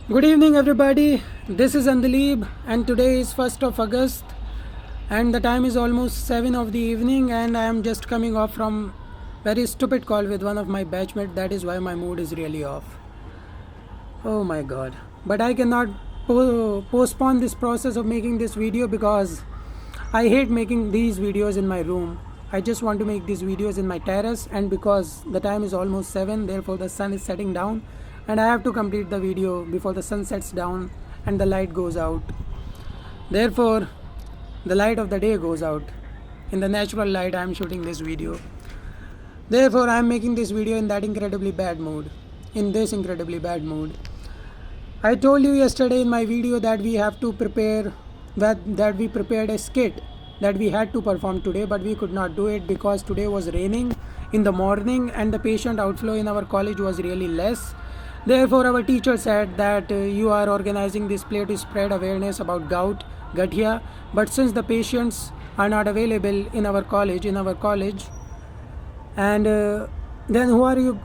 Good evening, everybody. This is Andalib, and today is 1st of August, and the time is almost 7 of the evening, and I am just coming off from very stupid call with one of my batchmates. That is why my mood is really off. Oh my god. But I cannot postpone this process of making this video because I hate making these videos in my room. I just want to make these videos in my terrace, and because the time is almost 7, therefore the sun is setting down, and I have to complete the video before the sun sets down and the light goes out. Therefore, the light of the day goes out. In the natural light, I am shooting this video. Therefore, I am making this video in that incredibly bad mood. In this incredibly bad mood. I told you yesterday in my video that we have to prepare, that we prepared a skit that we had to perform today, but we could not do it because today was raining in the morning and the patient outflow in our college was really less. Therefore, our teacher said that you are organizing this play to spread awareness about gout, Gathia, but since the patients are not available in our college, and then who are you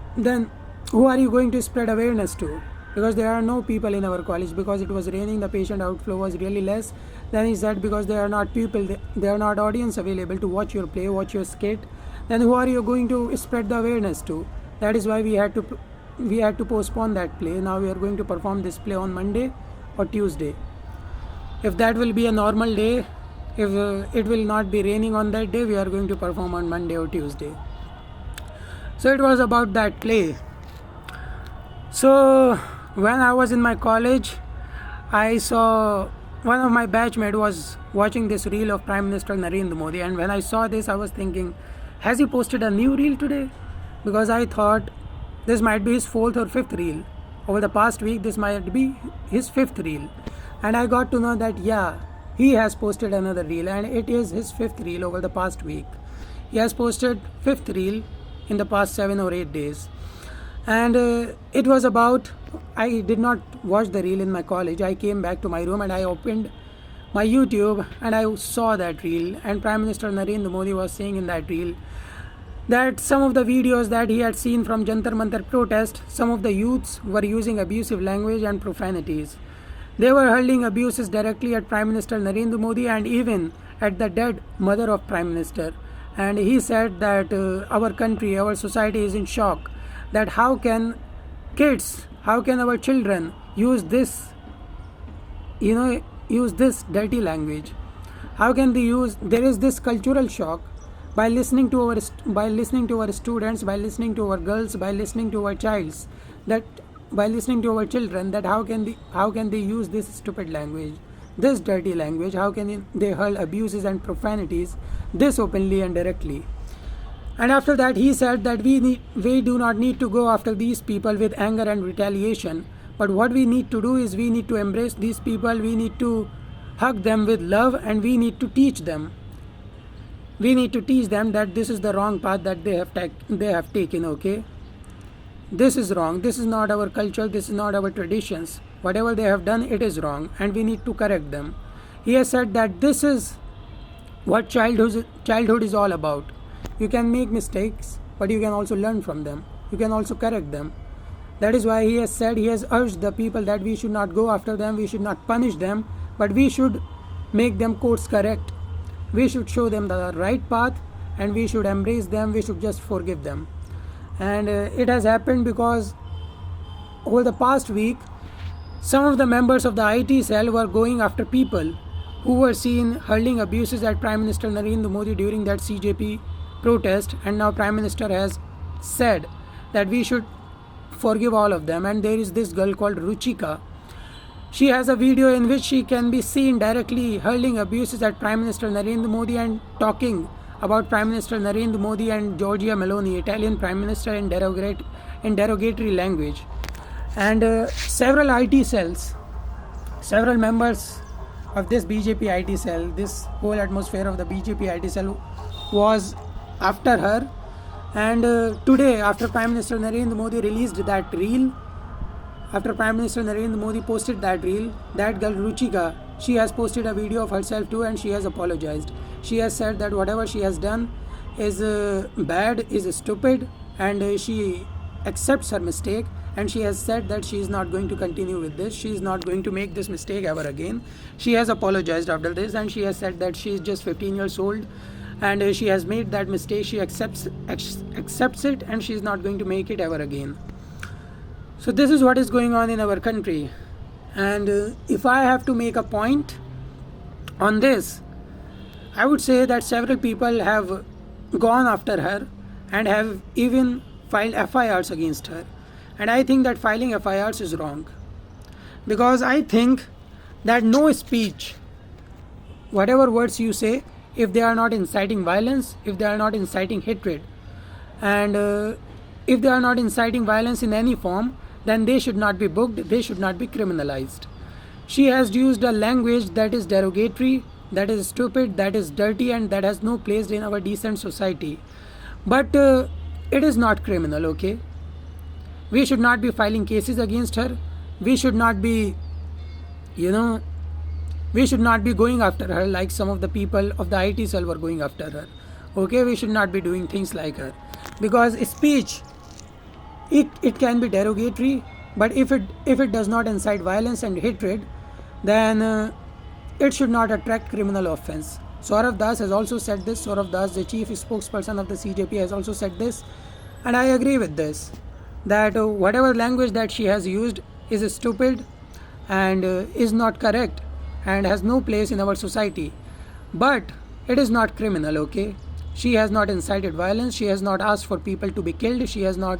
going to spread awareness to? Because there are no people in our college, because it was raining, the patient outflow was really less. Then he said because there are not people, there are not audience available to watch your play, watch your skit, then who are you going to spread the awareness to? That is why we had to postpone that play. Now we are going to perform this play on Monday or Tuesday. If that will be a normal day, if it will not be raining on that day, we are going to perform on Monday or Tuesday. So it was about that play. So when I was in my college, I saw one of my batchmates was watching this reel of Prime Minister Narendra Modi, and when I saw this, I was thinking, has he posted a new reel today? Because I thought this might be his 4th or 5th reel. Over the past week, this might be his 5th reel. And I got to know that, yeah, he has posted another reel, and it is his 5th reel over the past week. He has posted 5th reel in the past 7 or 8 days. And it was about, I did not watch the reel in my college. I came back to my room and I opened my YouTube and I saw that reel, and Prime Minister Narendra Modi was saying in that reel that some of the videos that he had seen from Jantar Mantar protest, some of the youths were using abusive language and profanities. They were hurling abuses directly at Prime Minister Narendra Modi and even at the dead mother of Prime Minister. And he said that our country, our society is in shock, that how can our children use this dirty language? How can they use? There is this cultural shock by listening to our students, by listening to our girls, by listening to our childs, that by listening to our children, that how can they use this stupid language, this dirty language? How can they hurl abuses and profanities this openly and directly? And after that, he said that we do not need to go after these people with anger and retaliation. But what we need to do is we need to embrace these people. We need to hug them with love, and we need to teach them. We need to teach them that this is the wrong path that they have taken. Okay, this is wrong. This is not our culture. This is not our traditions. Whatever they have done, it is wrong, and we need to correct them. He has said that this is what childhood is all about. You can make mistakes, but you can also learn from them. You can also correct them. That is why he has urged the people that we should not go after them, we should not punish them, but we should make them course correct. We should show them the right path, and we should embrace them, we should just forgive them. And it has happened because over the past week, some of the members of the IT cell were going after people who were seen hurling abuses at Prime Minister Narendra Modi during that CJP protest, and now Prime Minister has said that we should forgive all of them. And there is this girl called Ruchika. She has a video in which she can be seen directly hurling abuses at Prime Minister Narendra Modi and talking about Prime Minister Narendra Modi and Giorgia Meloni, Italian Prime Minister, in derogatory language. And several IT cells, several members of this BJP IT cell, this whole atmosphere of the BJP IT cell was after her. And today, after Prime Minister Narendra Modi released that reel, after Prime Minister Narendra Modi posted that reel, that girl Ruchika, she has posted a video of herself too, and she has apologized. She has said that whatever she has done is bad, is stupid, and she accepts her mistake, and she has said that she is not going to continue with this. She is not going to make this mistake ever again. She has apologized after this, and she has said that she is just 15 years old, and she has made that mistake. She accepts it, and she is not going to make it ever again. So this is what is going on in our country. And if I have to make a point on this, I would say that several people have gone after her and have even filed FIRs against her. And I think that filing FIRs is wrong, because I think that no speech, whatever words you say, if they are not inciting violence, if they are not inciting hatred, and if they are not inciting violence in any form, then they should not be booked, they should not be criminalized. She has used a language that is derogatory, that is stupid, that is dirty, and that has no place in our decent society. But it is not criminal, okay? We should not be filing cases against her. We should not be, we should not be going after her like some of the people of the IT cell were going after her. Okay, we should not be doing things like her, because speech, it can be derogatory, but if it does not incite violence and hatred, then it should not attract criminal offense. Saurav Das has also said this. Saurav Das, the chief spokesperson of the CJP, has also said this, and I agree with this, that whatever language that she has used is stupid and is not correct and has no place in our society. But it is not criminal, okay? She has not incited violence, she has not asked for people to be killed, she has not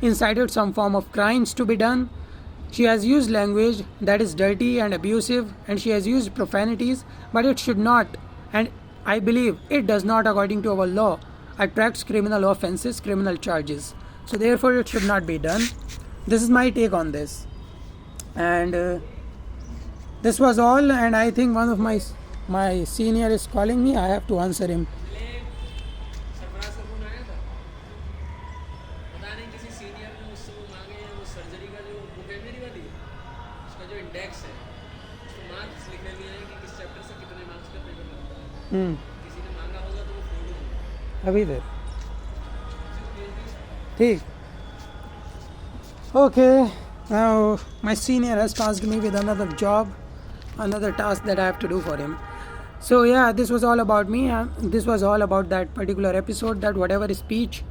incited some form of crimes to be done. She has used language that is dirty and abusive, and she has used profanities, but it should not, and I believe it does not, according to our law, attracts criminal offenses, criminal charges. So therefore it should not be done. This is my take on this. And this was all, and I think one of my senior is calling me. I have to answer him. अभी दे ठीक. Okay, now my senior has tasked me with another job, another task that I have to do for him. So yeah, this was all about me. This was all about that particular episode, that whatever speech,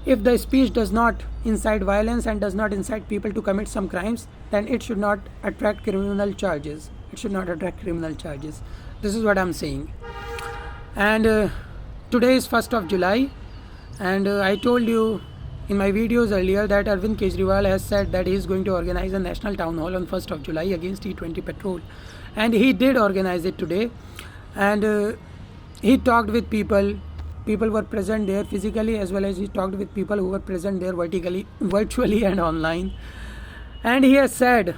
if the speech does not incite violence and does not incite people to commit some crimes, then it should not attract criminal charges. It should not attract criminal charges. This is what I'm saying. And today is 1st of July, and I told you in my videos earlier that Arvind Kejriwal has said that he is going to organize a national town hall on 1st of July against E20 petrol, and he did organize it today. And he talked with people were present there physically, as well as he talked with people who were present there virtually and online. And he has said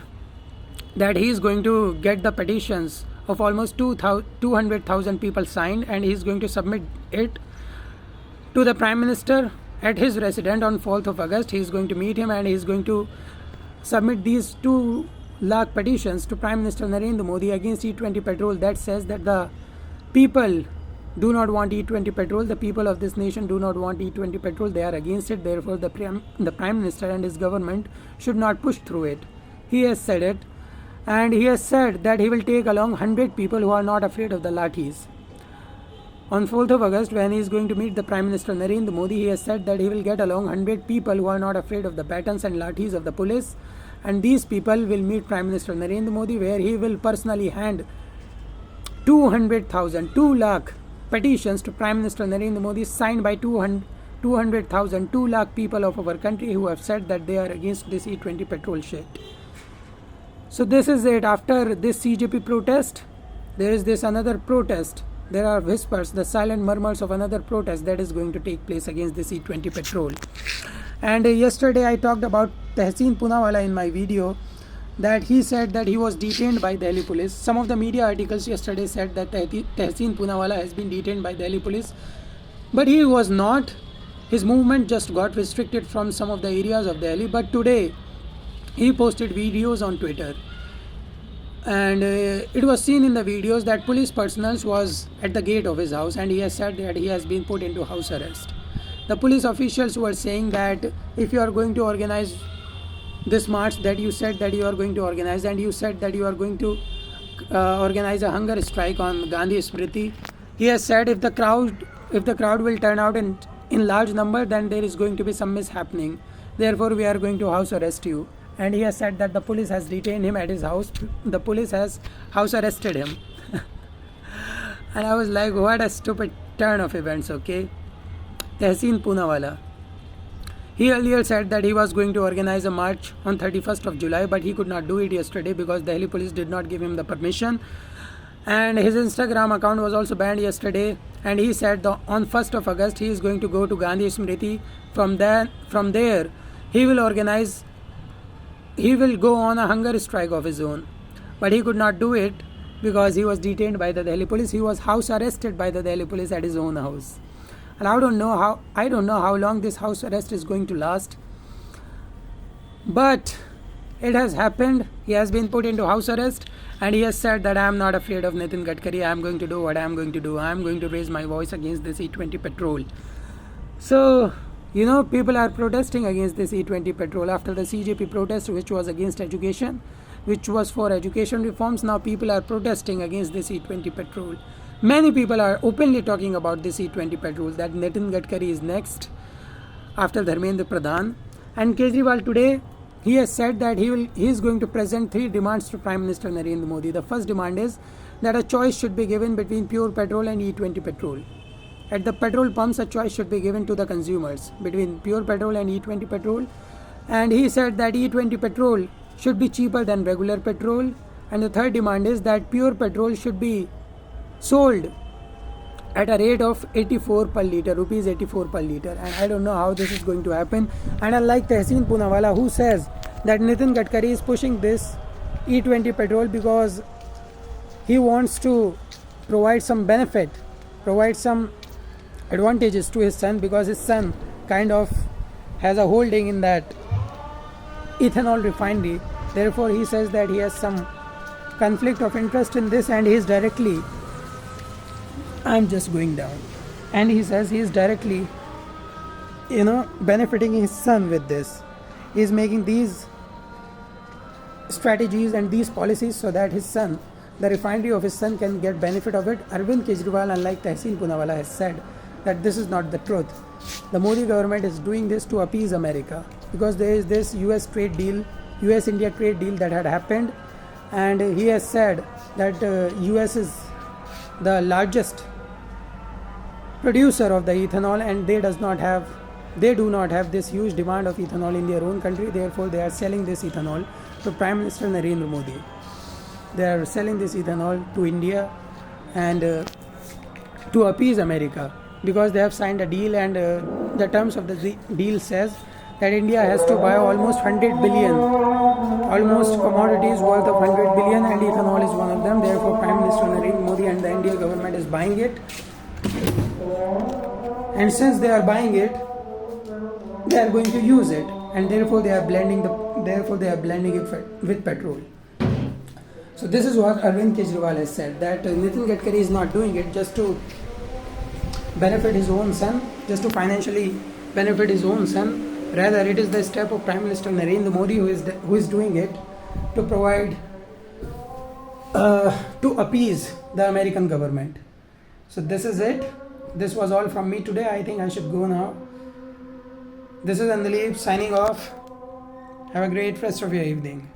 that he is going to get the petitions of almost 200,000 people signed, and he is going to submit it to the Prime Minister at his residence on 4th of August. He is going to meet him, and he is going to submit these 2 lakh petitions to Prime Minister Narendra Modi against E20 petrol, that says that the people do not want E20 petrol. The people of this nation do not want E20 petrol. They are against it. Therefore, the Prime Minister and his government should not push through it. He has said it. And he has said that he will take along 100 people who are not afraid of the lathis. On 4th of August, when he is going to meet the Prime Minister Narendra Modi, he has said that he will get along 100 people who are not afraid of the batons and lathis of the police. And these people will meet Prime Minister Narendra Modi, where he will personally hand 200,000, 2 lakh petitions to Prime Minister Narendra Modi, signed by 200,000, 2 lakh people of our country who have said that they are against this E20 petrol shit. So this is it. After this CJP protest, there is this another protest. There are whispers, the silent murmurs of another protest that is going to take place against this E20 petrol. And yesterday I talked about Tehseen Poonawalla in my video, that he said that he was detained by Delhi police. Some of the media articles yesterday said that Tehseen Poonawalla has been detained by Delhi police, but he was not. His movement just got restricted from some of the areas of Delhi. But today he posted videos on Twitter, and it was seen in the videos that police personnel was at the gate of his house, and he has said that he has been put into house arrest. The police officials were saying that if you are going to organize this march that you said that you are going to organize, and you said that you are going to organize a hunger strike on Gandhi Smriti. He has said if the crowd will turn out in large number, then there is going to be some mishappening. Therefore, we are going to house arrest you. And he has said that the police has detained him at his house. The police has house arrested him. And I was like, what a stupid turn of events, okay? Tehseen Poonawalla. He earlier said that he was going to organize a march on 31st of July, but he could not do it yesterday because Delhi police did not give him the permission. And his Instagram account was also banned yesterday. And he said that on 1st of August he is going to go to Gandhi Smriti. From there, he will go on a hunger strike of his own. But he could not do it because he was detained by the Delhi police. He was house arrested by the Delhi police at his own house. And I don't know how long this house arrest is going to last. But it has happened. He has been put into house arrest, and he has said that I am not afraid of Nitin Gadkari. I am going to do what I am going to do. I am going to raise my voice against this E20 petrol. So, people are protesting against this E20 petrol after the CJP protest, which was against education, which was for education reforms. Now people are protesting against this E20 petrol. Many people are openly talking about this E20 petrol, that Nitin Gadkari is next after Dharmendra Pradhan. And Kejriwal today, he has said that he is going to present 3 demands to Prime Minister Narendra Modi. The first demand is that a choice should be given between pure petrol and E20 petrol. At the petrol pumps, a choice should be given to the consumers between pure petrol and E20 petrol. And he said that E20 petrol should be cheaper than regular petrol. And the third demand is that pure petrol should be sold at a rate of 84 per litre, rupees 84 per litre. And I don't know how this is going to happen. And unlike Tehseen Poonawalla, who says that Nitin Gadkari is pushing this E20 petrol because he wants to provide some benefit, provide some advantages to his son, because his son kind of has a holding in that ethanol refinery. Therefore, he says that he has some conflict of interest in this, and he is directly, I'm just going down, and he says he is directly benefiting his son with this. He is making these strategies and these policies so that his son, the refinery of his son, can get benefit of it. Arvind Kejriwal, unlike Tehseen Poonawalla, has said that this is not the truth. The Modi government is doing this to appease America, because there is this US-India trade deal that had happened, and he has said that US is the largest producer of the ethanol, and they do not have this huge demand of ethanol in their own country. Therefore, they are selling this ethanol to Prime Minister Narendra Modi. They are selling this ethanol to India and to appease America, because they have signed a deal, and the terms of the deal says that India has to buy almost 100 billion, almost commodities worth of 100 billion, and ethanol is one of them. Therefore, Prime Minister Narendra Modi and the India government is buying it. And since they are buying it, they are going to use it, and therefore they are blending it with petrol. So this is what Arvind Kejriwal has said, that Nitin Gadkari is not doing it just to benefit his own son, just to financially benefit his own son. Rather, it is the step of Prime Minister Narendra Modi who is doing it to provide to appease the American government. So this is it. This was all from me today. I think I should go now. This is Andaleep signing off. Have a great rest of your evening.